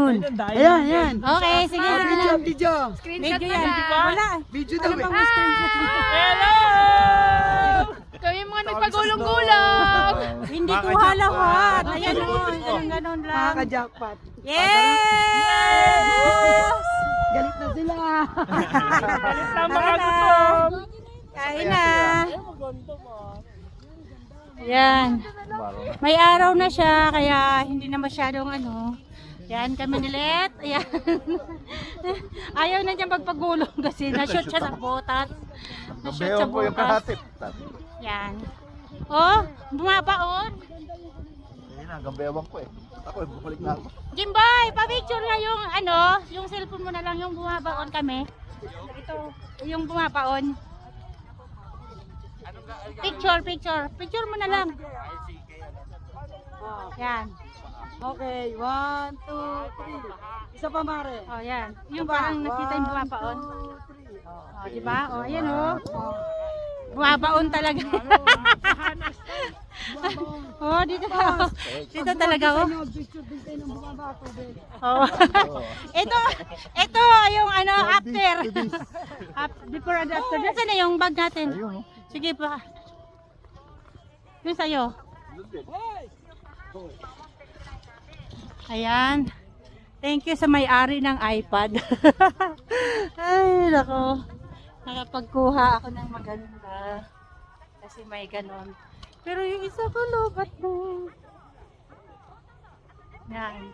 Ayun. Ayan, ayan. Okay, sige. Video, video. Video yan. Wala. Video daw eh. Hello! Kami mga nagpagulong-gulong. Hindi ko halawat. Ayan o. Ganun lang. Makaka-jackpot. Yes! Galit na sila. Tama ka gutom. Kain na. Yan. May araw na siya, kaya hindi na masyadong ano. Yan, kami nilit. Ayan. Ayaw na niya magpagulong kasi na-shoot siya sa botas. Na-shoot sa po yung botas. kahatip. Yan. Oh, bumabaon. Ayun ang gambewang ko eh. Ako, bumalik na ako. Jimboy, pa-picture nga yung ano, yung cellphone mo na lang yung bumabaon kami. Ito, yung bumabaon. Picture, picture. Picture mo na lang. Yan. Okay, 1, 2, 3. Isa pa mare. Oh, yan. Yung parang nakita yung bumabaon. Oh, di ba? Oh, ayan oh. Bumabaon talaga. Oh, dito. Dito talaga oh. Picture din tayo ng bumabato. Oh. ito yung ano after. Before and after. Nasaan na yung bag natin? Ayun. Sige pa. Yung sa'yo. Ayan. Thank you sa may-ari ng iPad. Ay, nako. Nakapagkuha ako ng maganda. Kasi may ganon. Pero yung isa ko, lobat mo. Yan.